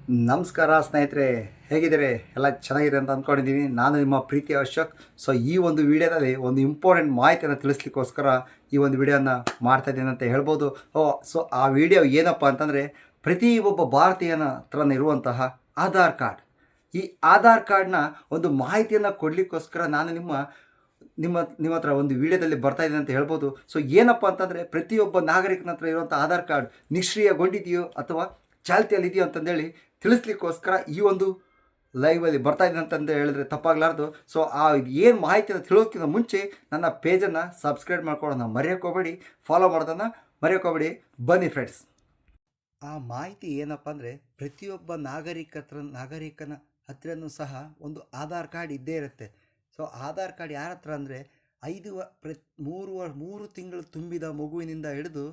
ನಮಸ್ಕಾರ ಸ್ನೇಹಿತರೆ, ಹೇಗಿದ್ದಾರೆ? ಎಲ್ಲ ಚೆನ್ನಾಗಿದೆ ಅಂತ ಅಂದ್ಕೊಂಡಿದ್ದೀನಿ. ನಾನು ನಿಮ್ಮ ಪ್ರೀತಿ ಅಶೋಕ್. ಸೊ ಈ ಒಂದು ವಿಡಿಯೋದಲ್ಲಿ ಒಂದು ಇಂಪಾರ್ಟೆಂಟ್ ಮಾಹಿತಿಯನ್ನು ತಿಳಿಸ್ಲಿಕ್ಕೋಸ್ಕರ ಈ ಒಂದು ವಿಡಿಯೋನ ಮಾಡ್ತಾಯಿದ್ದೀನಿ ಅಂತ ಹೇಳ್ಬೋದು. ಸೊ ಆ ವಿಡಿಯೋ ಏನಪ್ಪ ಅಂತಂದರೆ, ಪ್ರತಿ ಒಬ್ಬ ಭಾರತೀಯನ ಹತ್ರನ ಇರುವಂತಹ ಆಧಾರ್ ಕಾರ್ಡ್. ಈ ಆಧಾರ್ ಕಾರ್ಡ್ನ ಒಂದು ಮಾಹಿತಿಯನ್ನು ಕೊಡಲಿಕ್ಕೋಸ್ಕರ ನಾನು ನಿಮ್ಮ ಹತ್ರ ಒಂದು ವಿಡಿಯೋದಲ್ಲಿ ಬರ್ತಾಯಿದ್ದೀನಿ ಅಂತ ಹೇಳ್ಬೋದು. ಸೊ ಏನಪ್ಪ ಅಂತಂದರೆ, ಪ್ರತಿಯೊಬ್ಬ ನಾಗರಿಕನ ಹತ್ರ ಇರುವಂಥ ಆಧಾರ್ ಕಾರ್ಡ್ ನಿಷ್ಕ್ರಿಯಗೊಂಡಿದೆಯೋ ಅಥವಾ ಚಾಲ್ತಿಯಲ್ಲಿದೆಯೋ ಅಂತಂದೇಳಿ ತಿಳಿಸ್ಲಿಕ್ಕೋಸ್ಕರ ಈ ಒಂದು ಲೈವಲ್ಲಿ ಬರ್ತಾಯಿದ್ದೀನಿ ಅಂತಂದು ಹೇಳಿದ್ರೆ ತಪ್ಪಾಗಲಾರ್ದು. ಸೊ ಆ ಏನು ಮಾಹಿತಿಯನ್ನು ತಿಳಿಯೋಕ್ಕಿಂತ ಮುಂಚೆ ನನ್ನ ಪೇಜನ್ನು ಸಬ್ಸ್ಕ್ರೈಬ್ ಮಾಡ್ಕೊಳ್ಳೋಣ ಮರೆಯೋಕೋಬೇಡಿ, ಫಾಲೋ ಮಾಡೋದನ್ನು ಮರೆಯೋಕೋಬೇಡಿ. ಬನ್ನಿ ಫ್ರೆಂಡ್ಸ್, ಆ ಮಾಹಿತಿ ಏನಪ್ಪ ಅಂದರೆ, ಪ್ರತಿಯೊಬ್ಬ ನಾಗರಿಕನ ಹತ್ರನೂ ಸಹ ಒಂದು ಆಧಾರ್ ಕಾರ್ಡ್ ಇದ್ದೇ ಇರುತ್ತೆ. ಸೊ ಆಧಾರ್ ಕಾರ್ಡ್ ಯಾರ ಹತ್ರ ಅಂದರೆ, 3 ತಿಂಗಳು ತುಂಬಿದ ಮಗುವಿನಿಂದ ಹಿಡಿದು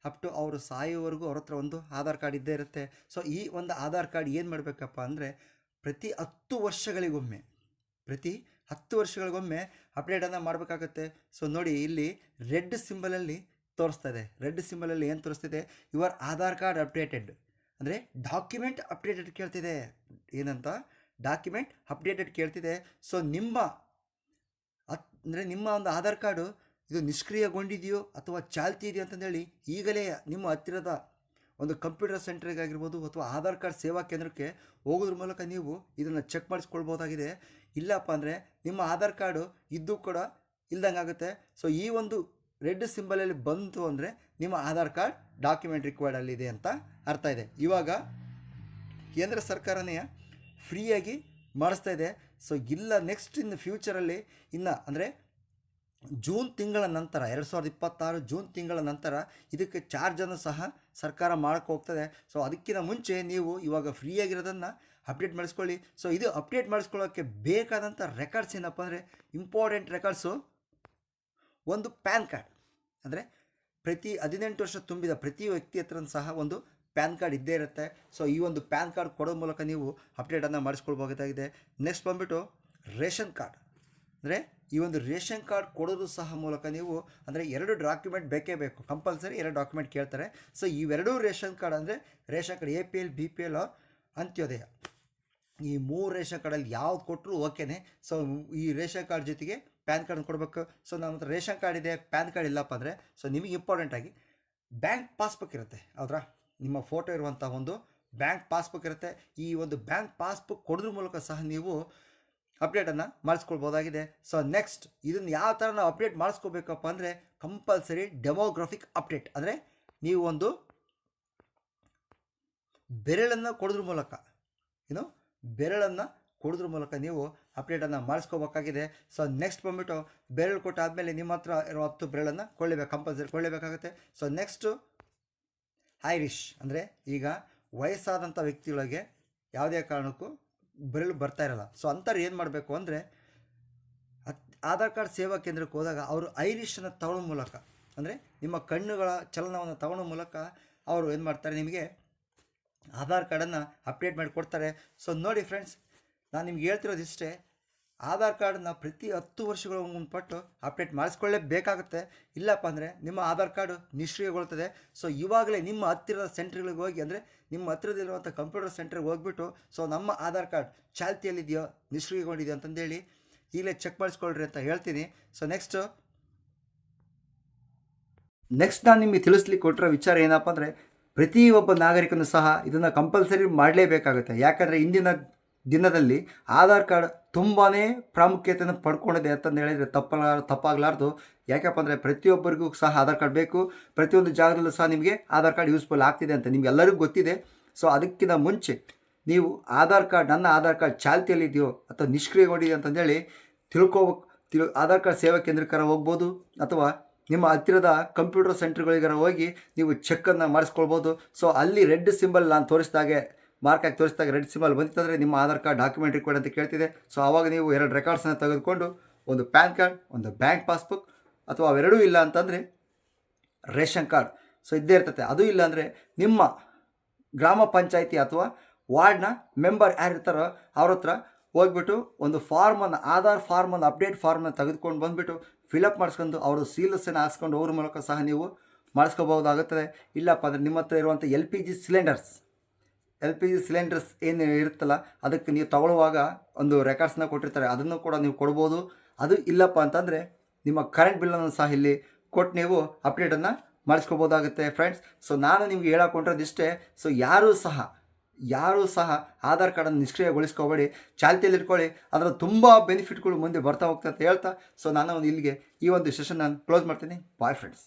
ಅಪ್ ಟು ಅವರು ಸಾಯೋವರೆಗೂ ಅವ್ರ ಹತ್ರ ಒಂದು ಆಧಾರ್ ಕಾರ್ಡ್ ಇದ್ದೇ ಇರುತ್ತೆ. ಸೊ ಈ ಒಂದು ಆಧಾರ್ ಕಾರ್ಡ್ ಏನು ಮಾಡಬೇಕಪ್ಪ ಅಂದರೆ, ಪ್ರತಿ 10 ವರ್ಷಗಳಿಗೊಮ್ಮೆ ಅಪ್ಡೇಟನ್ನು ಮಾಡಬೇಕಾಗತ್ತೆ. ಸೊ ನೋಡಿ, ಇಲ್ಲಿ ರೆಡ್ ಸಿಂಬಲಲ್ಲಿ ತೋರಿಸ್ತಾ ಇದೆ. ರೆಡ್ ಸಿಂಬಲಲ್ಲಿ ಏನು ತೋರಿಸ್ತಿದೆ? ಯುವರ್ ಆಧಾರ್ ಕಾರ್ಡ್ ಅಪ್ಡೇಟೆಡ್ ಅಂದರೆ ಡಾಕ್ಯುಮೆಂಟ್ ಅಪ್ಡೇಟೆಡ್ ಕೇಳ್ತಿದೆ. ಏನಂತ? Document updated ಕೇಳ್ತಿದೆ. ಸೊ ನಿಮ್ಮ ಒಂದು ಆಧಾರ್ ಕಾರ್ಡು ಇದು ನಿಷ್ಕ್ರಿಯಗೊಂಡಿದೆಯೋ ಅಥವಾ ಚಾಲ್ತಿ ಇದೆಯೋ ಅಂತಂದೇಳಿ ಈಗಲೇ ನಿಮ್ಮ ಹತ್ತಿರದ ಒಂದು ಕಂಪ್ಯೂಟರ್ ಸೆಂಟ್ರಿಗಾಗಿರ್ಬೋದು ಅಥವಾ ಆಧಾರ್ ಕಾರ್ಡ್ ಸೇವಾ ಕೇಂದ್ರಕ್ಕೆ ಹೋಗೋದ್ರ ಮೂಲಕ ನೀವು ಇದನ್ನು ಚೆಕ್ ಮಾಡಿಸ್ಕೊಳ್ಬೋದಾಗಿದೆ. ಇಲ್ಲಪ್ಪ ಅಂದರೆ ನಿಮ್ಮ ಆಧಾರ್ ಕಾರ್ಡು ಇದ್ದು ಕೂಡ ಇಲ್ದಂಗೆ ಆಗುತ್ತೆ. ಸೊ ಈ ಒಂದು ರೆಡ್ ಸಿಂಬಲಲ್ಲಿ ಬಂತು ಅಂದರೆ ನಿಮ್ಮ ಆಧಾರ್ ಕಾರ್ಡ್ ಡಾಕ್ಯುಮೆಂಟ್ ರಿಕ್ವೈರ್ಡಲ್ಲಿದೆ ಅಂತ ಅರ್ಥ ಇದೆ. ಇವಾಗ ಕೇಂದ್ರ ಸರ್ಕಾರನೇ ಫ್ರೀಯಾಗಿ ಮಾಡಿಸ್ತಾ ಇದೆ. ಸೊ ಇಲ್ಲ, ನೆಕ್ಸ್ಟ್ ಇನ್ ಫ್ಯೂಚರಲ್ಲಿ ಅಂದರೆ ಜೂನ್ ತಿಂಗಳ ನಂತರ 2026 ಜೂನ್ ತಿಂಗಳ ನಂತರ ಇದಕ್ಕೆ ಚಾರ್ಜನ್ನು ಸಹ ಸರ್ಕಾರ ಮಾಡೋಕ್ಕೆ ಹೋಗ್ತದೆ. ಸೊ ಅದಕ್ಕಿಂತ ಮುಂಚೆ ನೀವು ಇವಾಗ ಫ್ರೀಯಾಗಿರೋದನ್ನು ಅಪ್ಡೇಟ್ ಮಾಡಿಸ್ಕೊಳ್ಳಿ. ಸೊ ಇದು ಅಪ್ಡೇಟ್ ಮಾಡಿಸ್ಕೊಳ್ಳೋಕ್ಕೆ ಬೇಕಾದಂಥ ರೆಕಾರ್ಡ್ಸ್ ಏನಪ್ಪ ಅಂದರೆ, ಇಂಪಾರ್ಟೆಂಟ್ ರೆಕಾರ್ಡ್ಸು ಒಂದು ಪ್ಯಾನ್ ಕಾರ್ಡ್. ಅಂದರೆ ಪ್ರತಿ 18 ವರ್ಷ ತುಂಬಿದ ಪ್ರತಿ ವ್ಯಕ್ತಿ ಹತ್ರ ಸಹ ಒಂದು ಪ್ಯಾನ್ ಕಾರ್ಡ್ ಇದ್ದೇ ಇರುತ್ತೆ. ಸೊ ಈ ಒಂದು ಪ್ಯಾನ್ ಕಾರ್ಡ್ ಕೊಡೋ ಮೂಲಕ ನೀವು ಅಪ್ಡೇಟನ್ನು ಮಾಡಿಸ್ಕೊಳ್ಬಹುದಾಗಿದೆ. ನೆಕ್ಸ್ಟ್ ಬಂದುಬಿಟ್ಟು ರೇಷನ್ ಕಾರ್ಡ್. ಅಂದರೆ ಈ ಒಂದು ರೇಷನ್ ಕಾರ್ಡ್ ಕೊಡೋದು ಸಹ ಮೂಲಕ ನೀವು ಅಂದರೆ 2 ಡಾಕ್ಯುಮೆಂಟ್ ಬೇಕೇ ಬೇಕು, ಕಂಪಲ್ಸರಿ 2 ಡಾಕ್ಯುಮೆಂಟ್ ಕೇಳ್ತಾರೆ. ಸೊ ಇವೆರಡೂ ರೇಷನ್ ಕಾರ್ಡ್ ಅಂದರೆ ration card APL BPL Antyodaya, ಈ 3 ರೇಷನ್ ಕಾರ್ಡಲ್ಲಿ ಯಾವ್ದು ಕೊಟ್ಟರು ಓಕೆನೇ. ಸೊ ಈ ರೇಷನ್ ಕಾರ್ಡ್ ಜೊತೆಗೆ ಪ್ಯಾನ್ ಕಾರ್ಡ್ ಕೊಡಬೇಕು. ಸೊ ನಮ್ಮ ಹತ್ರ ರೇಷನ್ ಕಾರ್ಡ್ ಇದೆ, ಪ್ಯಾನ್ ಕಾರ್ಡ್ ಇಲ್ಲಪ್ಪ ಅಂದರೆ, ಸೊ ನಿಮಗೆ ಇಂಪಾರ್ಟೆಂಟಾಗಿ ಬ್ಯಾಂಕ್ ಪಾಸ್ಬುಕ್ ಇರುತ್ತೆ. ಹೌದ್ರಾ? ನಿಮ್ಮ ಫೋಟೋ ಇರುವಂಥ ಒಂದು ಬ್ಯಾಂಕ್ ಪಾಸ್ಬುಕ್ ಇರುತ್ತೆ. ಈ ಒಂದು ಬ್ಯಾಂಕ್ ಪಾಸ್ಬುಕ್ ಕೊಡೋದ್ರ ಮೂಲಕ ಸಹ ನೀವು ಅಪ್ಡೇಟನ್ನು ಮಾಡಿಸ್ಕೊಳ್ಬೋದಾಗಿದೆ. ಸೊ ನೆಕ್ಸ್ಟ್ ಇದನ್ನು ಯಾವ ಥರ ನಾವು ಅಪ್ಡೇಟ್ ಮಾಡಿಸ್ಕೋಬೇಕಪ್ಪ ಅಂದರೆ, ಕಂಪಲ್ಸರಿ ಡೆಮೋಗ್ರಫಿಕ್ ಅಪ್ಡೇಟ್. ಅಂದರೆ ನೀವು ಒಂದು ಬೆರಳನ್ನು ಕೊಡೋದ್ರ ಮೂಲಕ ನೀವು ಅಪ್ಡೇಟನ್ನು ಮಾಡಿಸ್ಕೋಬೇಕಾಗಿದೆ. ಸೊ ನೆಕ್ಸ್ಟ್ ಬಂದುಬಿಟ್ಟು ಬೆರಳು ಕೊಟ್ಟಾದಮೇಲೆ ನಿಮ್ಮ ಹತ್ರ ಇರೋ 10 ಬೆರಳನ್ನು ಕಂಪಲ್ಸರಿ ಕೊಳ್ಳೇಬೇಕಾಗುತ್ತೆ. ಸೊ ನೆಕ್ಸ್ಟು ಐರಿಷ್ ಅಂದರೆ, ಈಗ ವಯಸ್ಸಾದಂಥ ವ್ಯಕ್ತಿಗಳಿಗೆ ಯಾವುದೇ ಕಾರಣಕ್ಕೂ ಬೆರಳು ಬರ್ತಾ ಇರಲ್ಲ. ಸೊ ಅಂಥವ್ರು ಏನು ಮಾಡಬೇಕು ಅಂದರೆ, ಆಧಾರ್ ಕಾರ್ಡ್ ಸೇವಾ ಕೇಂದ್ರಕ್ಕೆ ಹೋದಾಗ ಅವರು ಐರಿಷನ್ನು ತಗೊಳ್ಳೋ ಮೂಲಕ, ಅಂದರೆ ನಿಮ್ಮ ಕಣ್ಣುಗಳ ಚಲನವನ್ನು ತಗೊಳ್ಳೋ ಮೂಲಕ ಅವರು ಏನು ಮಾಡ್ತಾರೆ, ನಿಮಗೆ ಆಧಾರ್ ಕಾರ್ಡನ್ನು ಅಪ್ಡೇಟ್ ಮಾಡಿಕೊಡ್ತಾರೆ. ಸೊ ನೋಡಿ ಫ್ರೆಂಡ್ಸ್, ನಾನು ನಿಮ್ಗೆ ಹೇಳ್ತಿರೋದು ಇಷ್ಟೇ. ಆಧಾರ್ ಕಾರ್ಡನ್ನ ಪ್ರತಿ 10 ವರ್ಷಗಳ ಮುನ್ಪಟ್ಟು ಅಪ್ಡೇಟ್ ಮಾಡಿಸ್ಕೊಳ್ಳೇಬೇಕಾಗುತ್ತೆ. ಇಲ್ಲಪ್ಪ ಅಂದರೆ ನಿಮ್ಮ ಆಧಾರ್ ಕಾರ್ಡು ನಿಷ್ಕ್ರಿಯಗೊಳ್ತದೆ. ಸೊ ಇವಾಗಲೇ ನಿಮ್ಮ ಹತ್ತಿರದ ಸೆಂಟ್ರ್ಗಳಿಗೆ ಹೋಗಿ, ಅಂದರೆ ನಿಮ್ಮ ಹತ್ತಿರದಲ್ಲಿರುವಂಥ ಕಂಪ್ಯೂಟರ್ ಸೆಂಟ್ರಿಗೆ ಹೋಗ್ಬಿಟ್ಟು, ಸೊ ನಮ್ಮ ಆಧಾರ್ ಕಾರ್ಡ್ ಚಾಲ್ತಿಯಲ್ಲಿದೆಯೋ ನಿಷ್ಕ್ರಿಯಗೊಂಡಿದೆಯೋ ಅಂತಂದೇಳಿ ಈಗಲೇ ಚೆಕ್ ಮಾಡಿಸ್ಕೊಳ್ರಿ ಅಂತ ಹೇಳ್ತೀನಿ. ಸೊ ನೆಕ್ಸ್ಟ್ ನಾನು ನಿಮಗೆ ತಿಳಿಸ್ಲಿಕ್ಕೆ ಕೊಟ್ಟಿರೋ ವಿಚಾರ ಏನಪ್ಪ ಅಂದರೆ, ಪ್ರತಿಯೊಬ್ಬ ನಾಗರಿಕನು ಸಹ ಇದನ್ನು ಕಂಪಲ್ಸರಿ ಮಾಡಲೇಬೇಕಾಗುತ್ತೆ. ಯಾಕಂದರೆ ಇಂದಿನ ದಿನದಲ್ಲಿ ಆಧಾರ್ ಕಾರ್ಡ್ ತುಂಬಾ ಪ್ರಾಮುಖ್ಯತೆಯನ್ನು ಪಡ್ಕೊಂಡಿದೆ ಅಂತಂದು ಹೇಳಿದರೆ ತಪ್ಪಾಗಲಾರ್ದು. ಯಾಕಪ್ಪ ಅಂದರೆ ಪ್ರತಿಯೊಬ್ಬರಿಗೂ ಸಹ ಆಧಾರ್ ಕಾರ್ಡ್ ಬೇಕು. ಪ್ರತಿಯೊಂದು ಜಾಗದಲ್ಲೂ ಸಹ ನಿಮಗೆ ಆಧಾರ್ ಕಾರ್ಡ್ ಯೂಸ್ಫುಲ್ ಆಗ್ತಿದೆ ಅಂತ ನಿಮಗೆಲ್ಲರಿಗೂ ಗೊತ್ತಿದೆ. ಸೊ ಅದಕ್ಕಿಂತ ಮುಂಚೆ ನೀವು ನನ್ನ ಆಧಾರ್ ಕಾರ್ಡ್ ಚಾಲ್ತಿಯಲ್ಲಿದೆಯೋ ಅಥವಾ ನಿಷ್ಕ್ರಿಯಗೊಂಡಿದೆಯೋ ಅಂತಂದೇಳಿ ಆಧಾರ್ ಕಾರ್ಡ್ ಸೇವಾ ಕೇಂದ್ರಕ್ಕೆ ಹೋಗ್ಬೋದು, ಅಥವಾ ನಿಮ್ಮ ಹತ್ತಿರದ ಕಂಪ್ಯೂಟರ್ ಸೆಂಟರ್ಗಳಿಗಾರ ಹೋಗಿ ನೀವು ಚೆಕ್ಕನ್ನು ಮಾಡಿಸ್ಕೊಳ್ಬೋದು. ಸೊ ಅಲ್ಲಿ ರೆಡ್ ಸಿಂಬಲ್ ನಾನು ಮಾರ್ಕಾಗಿ ತೋರಿಸಿದಾಗ ರೆಡ್ ಸಿಂಬಲ್ ಬಂದಿತ್ತಂದರೆ ನಿಮ್ಮ ಆಧಾರ್ ಕಾರ್ಡ್ ಡಾಕ್ಯುಮೆಂಟ್ ರಿಕ್ವೈರ್ಡ್ ಅಂತ ಕೇಳ್ತಿದೆ. ಸೊ ಆವಾಗ ನೀವು 2 ರೆಕಾರ್ಡ್ಸನ್ನು ತೆಗೆದುಕೊಂಡು, ಒಂದು ಪ್ಯಾನ್ ಕಾರ್ಡ್, ಒಂದು ಬ್ಯಾಂಕ್ ಪಾಸ್ಬುಕ್, ಅಥವಾ ಅವೆರಡೂ ಇಲ್ಲ ಅಂತಂದರೆ ರೇಷನ್ ಕಾರ್ಡ್ ಸೊ ಇದ್ದೇ ಇರ್ತದೆ. ಅದು ಇಲ್ಲ ಅಂದರೆ ನಿಮ್ಮ ಗ್ರಾಮ ಪಂಚಾಯಿತಿ ಅಥವಾ ವಾರ್ಡ್ನ ಮೆಂಬರ್ ಯಾರಿರ್ತಾರೋ ಅವ್ರ ಹತ್ರ ಹೋಗ್ಬಿಟ್ಟು ಒಂದು ಆಧಾರ್ ಫಾರ್ಮನ್ನು ಅಪ್ಡೇಟ್ ಫಾರ್ಮನ್ನು ತೆಗೆದುಕೊಂಡು ಬಂದುಬಿಟ್ಟು ಫಿಲಪ್ ಮಾಡಿಸ್ಕೊಂಡು ಅವರು ಸೀಲಸನ್ನು ಹಾಕ್ಸ್ಕೊಂಡು ಹೋಗ್ರ ಮೂಲಕ ಸಹ ನೀವು ಮಾಡಿಸ್ಕೋಬಹುದಾಗುತ್ತದೆ. ಇಲ್ಲಪ್ಪ ಅಂದರೆ ನಿಮ್ಮ ಹತ್ರ ಇರುವಂಥ LPG cylinders L P G cylinders ಏನು ಇರುತ್ತಲ್ಲ ಅದಕ್ಕೆ ನೀವು ತಗೊಳ್ಳುವಾಗ ಒಂದು ರೆಕಾರ್ಡ್ಸ್ನ ಕೊಟ್ಟಿರ್ತಾರೆ, ಅದನ್ನು ಕೂಡ ನೀವು ಕೊಡ್ಬೋದು. ಅದು ಇಲ್ಲಪ್ಪ ಅಂತಂದರೆ ನಿಮ್ಮ ಕರೆಂಟ್ ಬಿಲ್ಲನ್ನು ಸಹ ಇಲ್ಲಿ ಕೊಟ್ಟು ನೀವು ಅಪ್ಡೇಟನ್ನು ಮಾಡಿಸ್ಕೋಬೋದಾಗುತ್ತೆ ಫ್ರೆಂಡ್ಸ್. ಸೊ ನಾನು ನಿಮ್ಗೆ ಹೇಳಕೊಂಡಿರೋದಿಷ್ಟೇ. ಸೊ ಯಾರೂ ಸಹ ಆಧಾರ್ ಕಾರ್ಡನ್ನು ನಿಷ್ಕ್ರಿಯಗೊಳಿಸ್ಕೋಬೇಡಿ, ಚಾಲ್ತಿಯಲ್ಲಿ ಇಟ್ಕೊಳ್ಳಿ. ಅದರ ತುಂಬ ಬೆನಿಫಿಟ್ಗಳು ಮುಂದೆ ಬರ್ತಾ ಹೋಗ್ತಾ ಅಂತ ಹೇಳ್ತಾ, ಸೊ ನಾನು ಇಲ್ಲಿಗೆ ಈ ಒಂದು ಸೆಷನ್ ನಾನು ಕ್ಲೋಸ್ ಮಾಡ್ತೀನಿ. Bye friends.